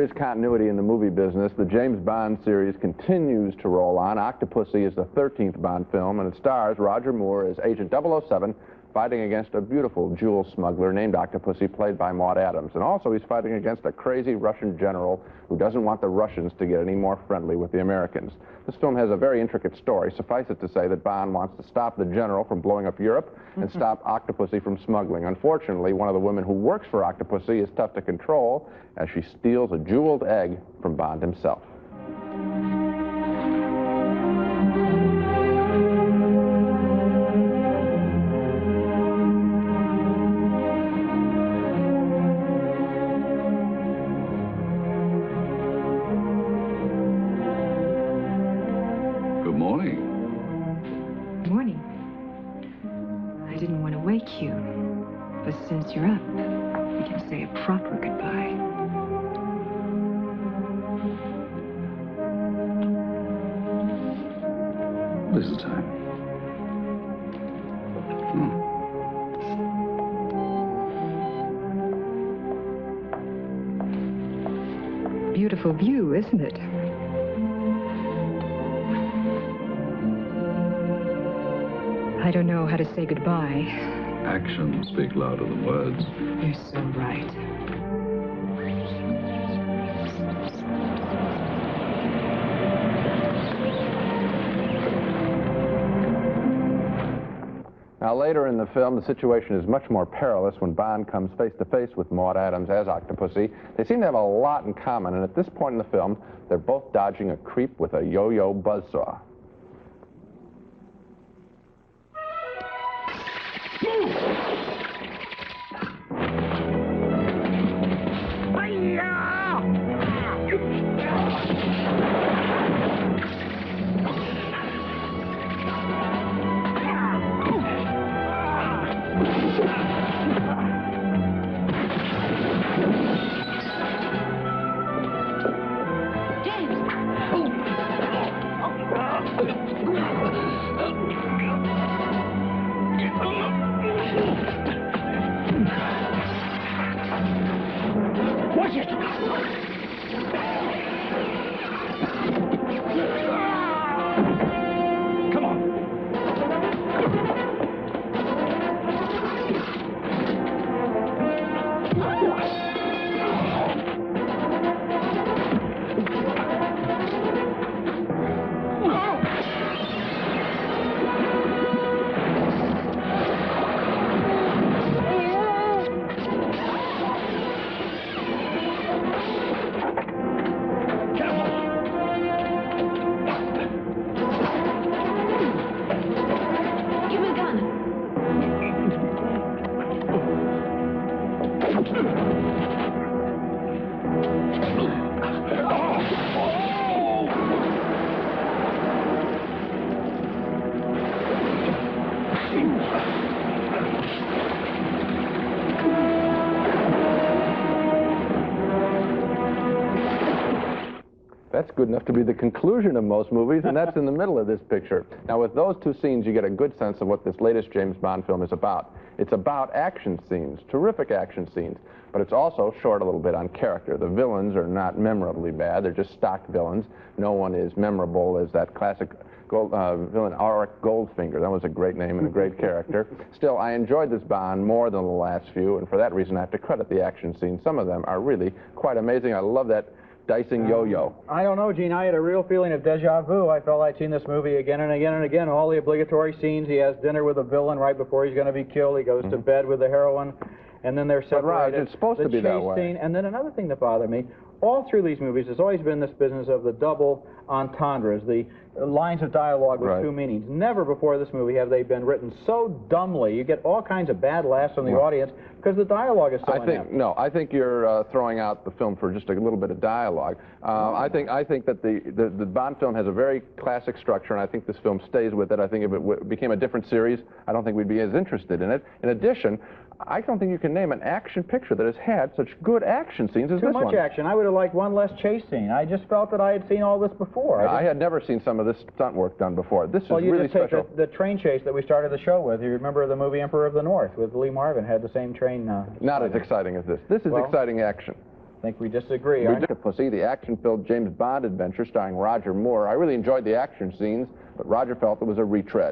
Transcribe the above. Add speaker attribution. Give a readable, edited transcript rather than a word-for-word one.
Speaker 1: is continuity in the movie business. The James Bond series continues to roll on. Octopussy is the 13th Bond film, and it stars Roger Moore as Agent 007 fighting against a beautiful jewel smuggler named Octopussy, played by Maud Adams. And also he's fighting against a crazy Russian general who doesn't want the Russians to get any more friendly with the Americans. This film has a very intricate story. Suffice it to say that Bond wants to stop the general from blowing up Europe and stop Octopussy from smuggling. Unfortunately, one of the women who works for Octopussy is tough to control as she steals a jeweled egg from Bond himself.
Speaker 2: Good morning.
Speaker 3: Morning. I didn't want to wake you, but since you're up, we can say a proper goodbye.
Speaker 2: This is time.
Speaker 3: Beautiful view, isn't it? I don't know how to say goodbye.
Speaker 2: Actions speak louder than words.
Speaker 3: You're so right.
Speaker 1: Now, later in the film, the situation is much more perilous when Bond comes face-to-face with Maud Adams as Octopussy. They seem to have a lot in common, and at this point in the film, they're both dodging a creep with a yo-yo buzzsaw.
Speaker 4: Watch it! Come on.
Speaker 1: That's good enough to be the conclusion of most movies, and that's in the middle of this picture. Now, with those two scenes, you get a good sense of what this latest James Bond film is about. It's about action scenes, terrific action scenes, but it's also short a little bit on character. The villains are not memorably bad. They're just stock villains. No one is memorable as that classic villain, Auric Goldfinger. That was a great name and a great character. Still, I enjoyed this Bond more than the last few, and for that reason, I have to credit the action scenes. Some of them are really quite amazing. I love that dicing yo-yo.
Speaker 5: I don't know, Gene. I had a real feeling of deja vu. I felt I'd seen this movie again and again and again. All the obligatory scenes. He has dinner with a villain right before he's going to be killed. He goes to bed with the heroine, and then they're separated.
Speaker 1: But Raj, it's supposed to be that way.
Speaker 5: Scene. And then another thing that bothered me, all through these movies, there's always been this business of the double entendres, the lines of dialogue with two meanings. Never before this movie have they been written so dumbly. You get all kinds of bad laughs from the audience because the dialogue is so inept.
Speaker 1: I think you're throwing out the film for just a little bit of dialogue. I think that the Bond film has a very classic structure, and I think this film stays with it. I think if it became a different series, I don't think we'd be as interested in it. In addition, I don't think you can name an action picture that has had such good action scenes as this one.
Speaker 5: Too much action. I would have liked one less chase scene. I just felt that I had seen all this before.
Speaker 1: I had never seen some of this stunt work done before. This is really special.
Speaker 5: The train chase that we started the show with, you remember the movie Emperor of the North with Lee Marvin, had the same train.
Speaker 1: Not as exciting as this. This is exciting action.
Speaker 5: I think we disagree.
Speaker 1: Octopussy, the action-filled James Bond adventure starring Roger Moore. I really enjoyed the action scenes, but Roger felt it was a retread.